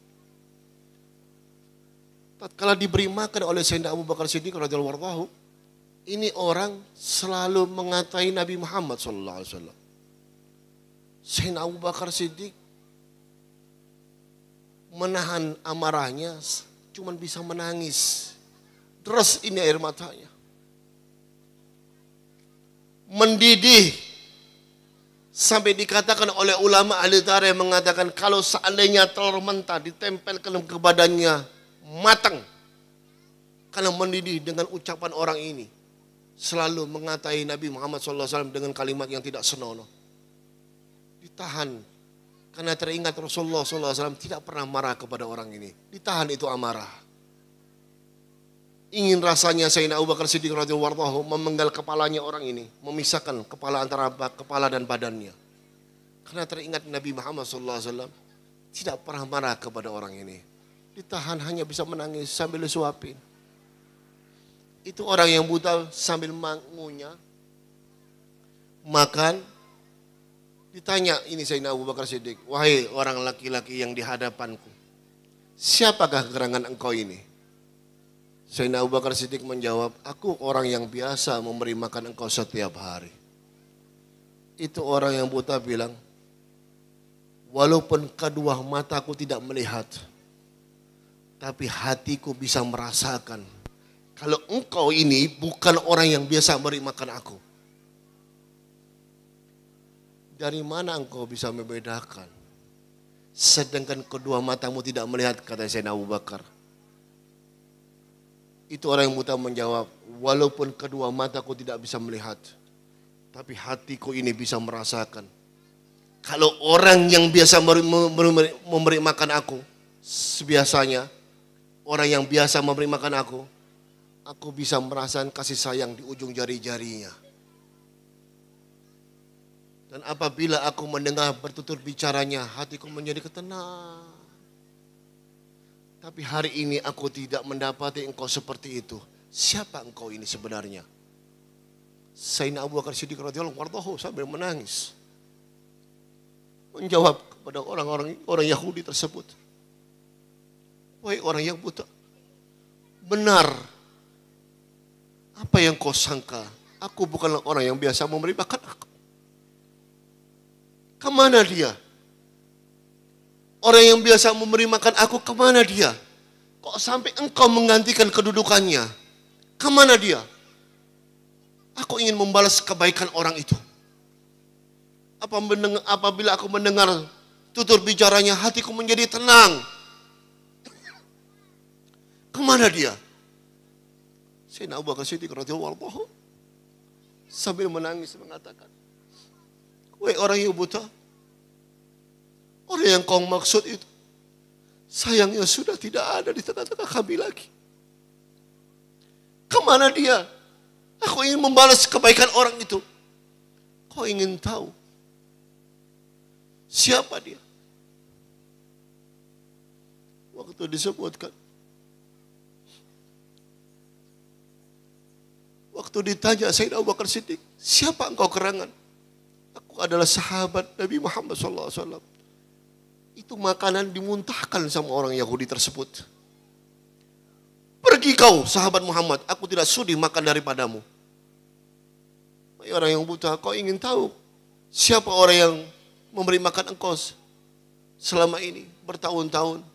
Tatkala diberi makan oleh Sayyidina Abu Bakar Siddiq radhiyallahu anhu, ini orang selalu mengatai Nabi Muhammad SAW. Sayyidina Abu Bakar Siddiq menahan amarahnya, cuman bisa menangis. Deras ini air matanya. Mendidih Sampai dikatakan oleh ulama ahli tarikh mengatakan kalau seandainya telur mentah ditempelkan ke badannya matang, karena mendidih dengan ucapan orang ini, selalu mengatai Nabi Muhammad SAW dengan kalimat yang tidak senonoh. Ditahan, karena teringat Rasulullah SAW tidak pernah marah kepada orang ini. Ditahan itu amarah. Ingin rasanya Sayyidina Abu Bakar Siddiq radhiyallahu anhu memenggal kepalanya orang ini, memisahkan kepala antara kepala dan badannya. Karena teringat Nabi Muhammad SAW tidak pernah marah kepada orang ini. Ditahan hanya bisa menangis sambil disuapin. Itu orang yang buta sambil mengunyah, makan. Ditanya ini Sayyidina Abu Bakar Siddiq, wahai orang laki-laki yang di hadapanku, siapakah gerangan engkau ini? Sayyidina Abu Bakar Siddiq menjawab, aku orang yang biasa memberi makan engkau setiap hari. Itu orang yang buta bilang, walaupun kedua mataku tidak melihat, tapi hatiku bisa merasakan kalau engkau ini bukan orang yang biasa memberi makan aku. Dari mana engkau bisa membedakan? Sedangkan kedua matamu tidak melihat, kata Sayyidina Abu Bakar. Itu orang yang buta menjawab, walaupun kedua mataku tidak bisa melihat, tapi hatiku ini bisa merasakan. Kalau orang yang biasa memberi makan aku, sebiasanya orang yang biasa memberi makan aku bisa merasakan kasih sayang di ujung jari-jarinya. Dan apabila aku mendengar bertutur bicaranya, hatiku menjadi ketenang. Tapi hari ini aku tidak mendapati engkau seperti itu. Siapa engkau ini sebenarnya? Sayyidina Abu Bakar Siddiq radhiyallahu anhu sambil menangis, menjawab kepada orang Yahudi tersebut, wahai orang yang buta, benar apa yang kau sangka? Aku bukanlah orang yang biasa memberi makan aku. Kemana dia? Orang yang biasa memberi makan aku, kemana dia? Kok sampai engkau menggantikan kedudukannya? Kemana dia? Aku ingin membalas kebaikan orang itu. Apabila aku mendengar tutur bicaranya, hatiku menjadi tenang. Kemana dia? Sayyidina Abu Bakar Siddiq radhiyallahu anhu sambil menangis mengatakan, wahai orang yang buta, orang yang kau maksud itu sayangnya sudah tidak ada di tengah-tengah kami lagi. Kemana dia? Aku ingin membalas kebaikan orang itu. Kau ingin tahu siapa dia? Waktu disebutkan, waktu ditanya Sayyidina Abu Bakar Siddiq, siapa engkau gerangan? Aku adalah sahabat Nabi Muhammad SAW. Itu makanan dimuntahkan sama orang Yahudi tersebut. Pergi kau sahabat Muhammad, aku tidak sudi makan daripadamu. Orang yang buta, kau ingin tahu siapa orang yang memberi makan engkau selama ini bertahun-tahun?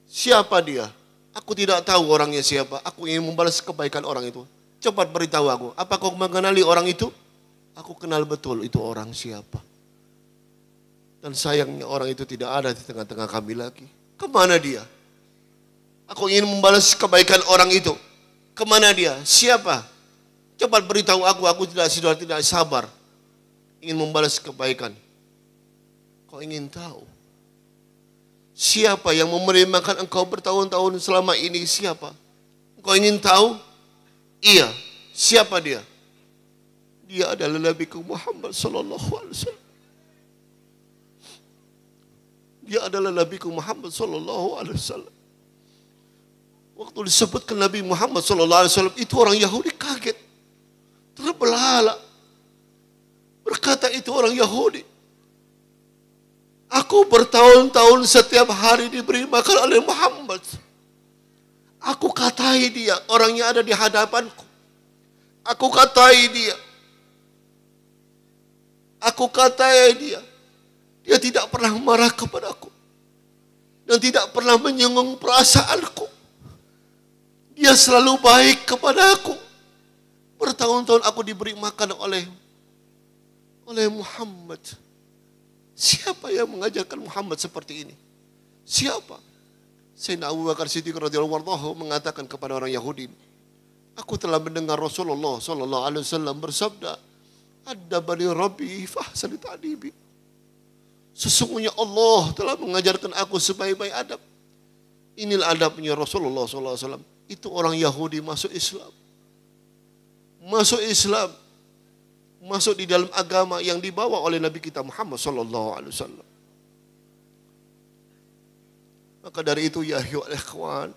Siapa dia? Aku tidak tahu orangnya siapa. Aku ingin membalas kebaikan orang itu. Cepat beritahu aku, apa kau mengenali orang itu? Aku kenal betul itu orang siapa. Dan sayangnya orang itu tidak ada di tengah-tengah kami lagi. Kemana dia? Aku ingin membalas kebaikan orang itu. Kemana dia? Siapa? Cepat beritahu aku sudah tidak sabar. Ingin membalas kebaikan. Kau ingin tahu siapa yang memberi makan engkau bertahun-tahun selama ini? Siapa? Kau ingin tahu? Iya. Siapa dia? Dia adalah Nabi Muhammad sallallahu alaihi wasallam. Dia adalah Nabi Muhammad sallallahu alaihi wasallam. Waktu disebutkan Nabi Muhammad sallallahu alaihi wasallam, itu orang Yahudi kaget. Terbelalak. Berkata itu orang Yahudi, aku bertahun-tahun setiap hari diberi makan oleh Muhammad. Aku katai dia, orangnya ada di hadapanku. Aku katai dia. Aku katai dia. Dia tidak pernah marah kepadaku. Dan tidak pernah menyinggung perasaanku. Dia selalu baik kepada aku. Bertahun-tahun aku diberi makan oleh oleh Muhammad. Siapa yang mengajarkan Muhammad seperti ini? Siapa? Sayyidina Abu Bakar Siddiq radhiyallahu anhu mengatakan kepada orang Yahudi, aku telah mendengar Rasulullah sallallahu alaihi wasallam bersabda, "Adabani Rabbi fahsani ta'dibi." Sesungguhnya Allah telah mengajarkan aku sebaik-baik adab. Inilah adabnya Rasulullah sallallahu alaihi wasallam. Itu orang Yahudi masuk Islam. Masuk Islam. Masuk di dalam agama yang dibawa oleh Nabi kita Muhammad sallallahu alaihi wasallam. Maka dari itu ya ayyuhal ikhwan,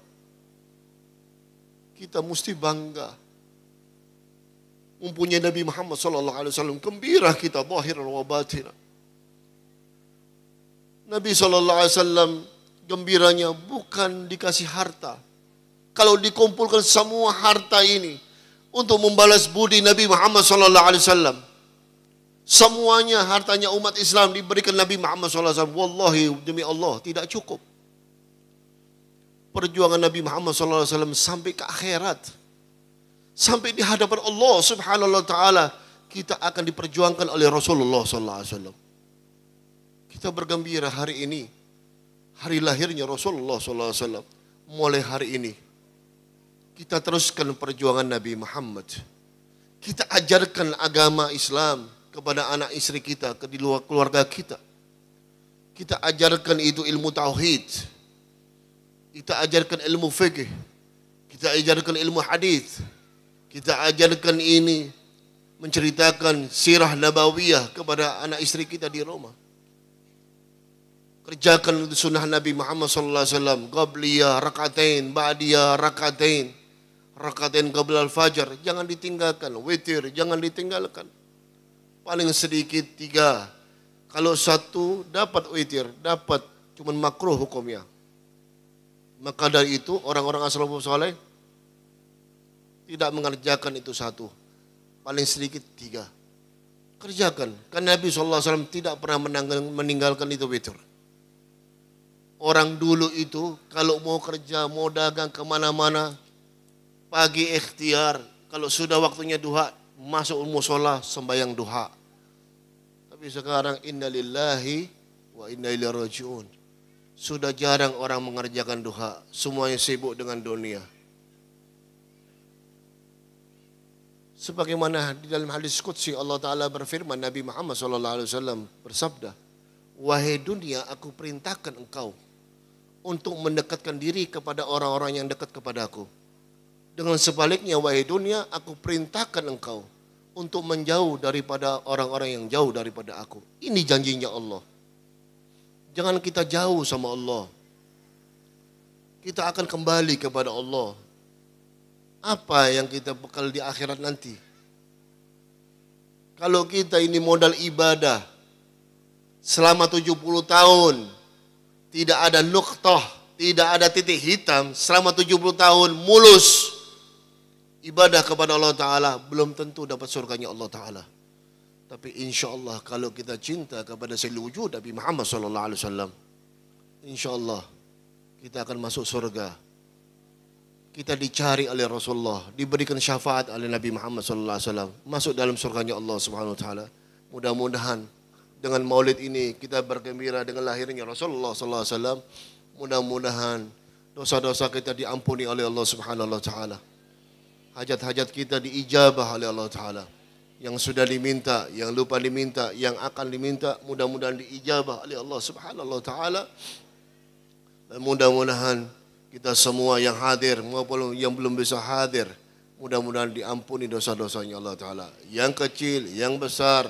kita mesti bangga mempunyai Nabi Muhammad sallallahu alaihi wasallam. Gembira kita zahiran wa batinan. Nabi sallallahu alaihi wasallam gembiranya bukan dikasih harta. Kalau dikumpulkan semua harta ini untuk membalas budi Nabi Muhammad sallallahu alaihi wasallam, semuanya hartanya umat Islam diberikan Nabi Muhammad sallallahu alaihi wasallam, wallahi demi Allah tidak cukup. Perjuangan Nabi Muhammad sallallahu alaihi wasallam sampai ke akhirat, sampai di hadapan Allah Subhanahu wa taala, kita akan diperjuangkan oleh Rasulullah sallallahu alaihi wasallam. Kita bergembira hari ini, hari lahirnya Rasulullah sallallahu alaihi wasallam. Mulai hari ini kita teruskan perjuangan Nabi Muhammad. Kita ajarkan agama Islam kepada anak istri kita, ke di luar keluarga kita. Kita ajarkan itu ilmu tauhid. Kita ajarkan ilmu fikih. Kita ajarkan ilmu hadis. Kita ajarkan ini menceritakan sirah nabawiyah kepada anak istri kita di rumah. Kerjakan sunnah Nabi Muhammad sallallahu alaihi wasallam, qabliyah rakatain, ba'diyah rakatain. Rakatain qabla al-fajr, jangan ditinggalkan. Witir, jangan ditinggalkan. Paling sedikit 3. Kalau 1 dapat witir, dapat, cuman makruh hukumnya. Maka dari itu orang-orang as-salafus saleh tidak mengerjakan itu 1. Paling sedikit 3. Kerjakan. Karena Nabi SAW tidak pernah meninggalkan itu witir. Orang dulu itu kalau mau kerja, mau dagang kemana-mana, pagi ikhtiar, kalau sudah waktunya duha, masuk musola sembahyang duha. Tapi sekarang innalillahi wa inna ilaihi raji'un. Sudah jarang orang mengerjakan duha, semuanya sibuk dengan dunia. Sebagaimana di dalam hadis qudsi Allah Ta'ala berfirman, Nabi Muhammad SAW bersabda, wahai dunia, aku perintahkan engkau untuk mendekatkan diri kepada orang-orang yang dekat kepada aku. Dengan sebaliknya, wahai dunia, aku perintahkan engkau untuk menjauh daripada orang-orang yang jauh daripada aku. Ini janjinya Allah. Jangan kita jauh sama Allah. Kita akan kembali kepada Allah. Apa yang kita bekal di akhirat nanti? Kalau kita ini modal ibadah selama 70 tahun, tidak ada nuqtah, tidak ada titik hitam, selama 70 tahun mulus ibadah kepada Allah Ta'ala, belum tentu dapat surganya Allah Ta'ala. Tapi insya Allah kalau kita cinta kepada Sayyidul Wujud Nabi Muhammad SAW, insya Allah kita akan masuk surga. Kita dicari oleh Rasulullah, diberikan syafaat oleh Nabi Muhammad SAW, masuk dalam surganya Allah Subhanahu Wa Taala. Mudah-mudahan dengan maulid ini kita bergembira dengan lahirnya Rasulullah SAW. Mudah-mudahan dosa-dosa kita diampuni oleh Allah Subhanahu Wa Taala. Hajat-hajat kita diijabah oleh Allah Ta'ala. Yang sudah diminta, yang lupa diminta, yang akan diminta, mudah-mudahan diijabah oleh Allah Subhanahu Wa Ta'ala. Dan mudah-mudahan kita semua yang hadir maupun yang belum bisa hadir, mudah-mudahan diampuni dosa-dosanya Allah Ta'ala. Yang kecil, yang besar,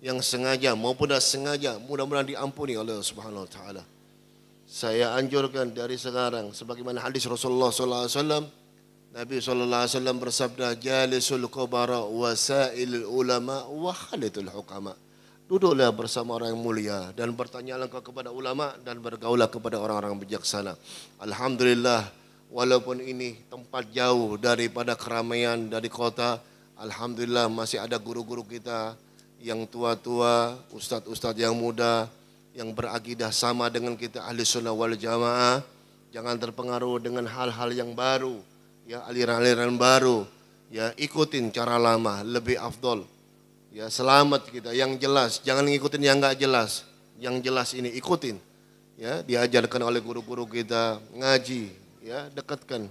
yang sengaja maupun tidak sengaja, mudah-mudahan diampuni oleh Allah Subhanahu Wa Ta'ala. Saya anjurkan dari sekarang, sebagaimana hadis Rasulullah SAW, Nabi SAW bersabda, jalisul kubara wasailul ulama wa khalitul hukama. Duduklah bersama orang yang mulia dan bertanyalah kepada ulama dan bergaulah kepada orang-orang bijaksana. Alhamdulillah, walaupun ini tempat jauh daripada keramaian dari kota, alhamdulillah masih ada guru-guru kita yang tua-tua, ustadz-ustadz yang muda, yang berakidah sama dengan kita ahli sunnah wal jamaah. Jangan terpengaruh dengan hal-hal yang baru, ya aliran-aliran baru, ya ikutin cara lama lebih afdol. Ya, selamat kita yang jelas, jangan ngikutin yang enggak jelas. Yang jelas ini ikutin. Ya, diajarkan oleh guru-guru kita, ngaji, ya, dekatkan.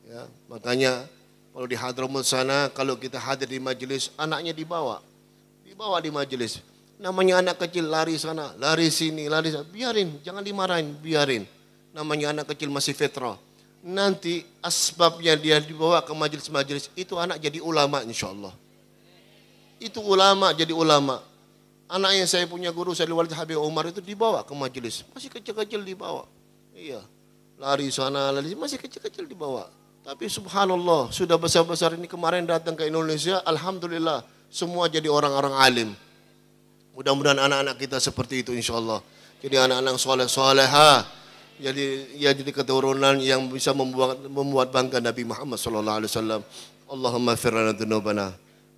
Ya, makanya kalau di Hadramut sana, kalau kita hadir di majelis, anaknya dibawa di majelis. Namanya anak kecil lari sana, lari sini, lari sana. Biarin, jangan dimarahin, biarin. Namanya anak kecil masih fitrah. Nanti asbabnya dia dibawa ke majelis-majelis, itu anak jadi ulama insya Allah. Itu ulama jadi ulama. Anak yang saya punya guru, saya Walid Habib Umar itu dibawa ke majelis. Masih kecil-kecil dibawa. Iya, lari sana, lari masih kecil-kecil dibawa. Tapi subhanallah, sudah besar-besar ini kemarin datang ke Indonesia, alhamdulillah, semua jadi orang-orang alim. Mudah-mudahan anak-anak kita seperti itu insya Allah. Jadi anak-anak soleh-soleha, jadi keturunan yang bisa membuat bangga Nabi Muhammad sallallahu alaihi wasallam. Allahumma ighfir lana dzunubana.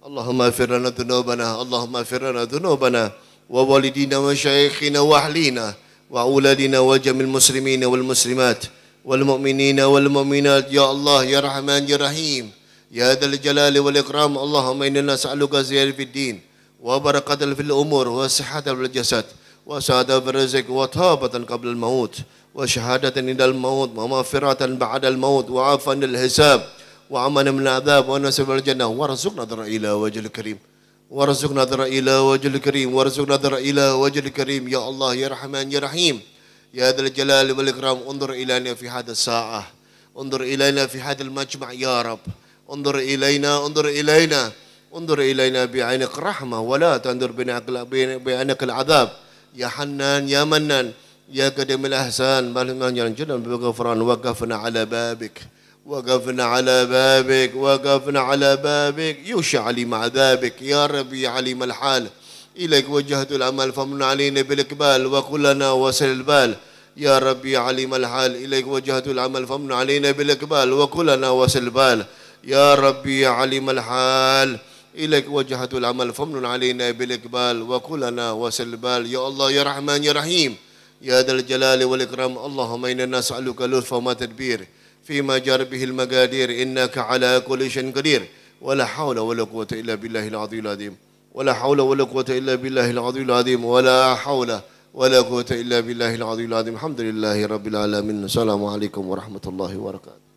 Allahumma ighfir lana dzunubana. Allahumma ighfir lana dzunubana wa walidina wa syaikhina wa ahlina wa auladina wa jamil muslimina wal muslimat wal mu'minina wal mu'minat ya Allah ya Rahman ya Rahim ya dzal jalali wal ikram. Allahumma inna nas'aluka ziyadatan fid din wa barakatan fil umur wa sihhatan fil jasad wa sa'adatan fil rizq wa thabatan qabla al maut wa syahadatan indal maut wa maghfiratan ba'da al maut wa afan al hisab wa amana min al adhab wa nasib al jannah warzuqna dhara ila wajhil karim warzuqna dhara ila wajhil karim warzuqna dhara ila wajhil karim ya Allah ya Rahman ya Rahim ya dzal jalali wal ikram. Unzur ilaina fi hadhihi as-sa'ah unzur ilaina fi hadhal majma' ya rab unzur ilaina انظر إلينا بعينك رحمة ولا تنظر بعينك العذاب يا حنان يا منان يا قديم الأحسان بل من ينجنا بغفران وقفنا على بابك وقفنا على بابك يوشع علي مع ذابك يا ربي عليم الحال إليك وجهت الأمل فمن علينا بالإقبال وكلنا وسل البال يا ربي عليم الحال إليك وجهت الأمل فمن علينا بالإقبال وكلنا وسل البال يا ربي عليم الحال إليك وجهت العمل فمن علينا بالإقبال وكلنا وسل البال يا الله يا رحمن يا رحيم يا ذا الجلال والإكرام. اللهم إنا نسألك لطف وما تدبير فيما جار به المقادير إنك على كل شيء قدير ولا حول ولا قوة إلا بالله العظيم العظيم ولا حول ولا قوة إلا بالله العظيم العظيم ولا حول ولا قوة إلا بالله العظيم العظيم. الحمد لله رب العالمين. السلام عليكم ورحمة الله وبركاته.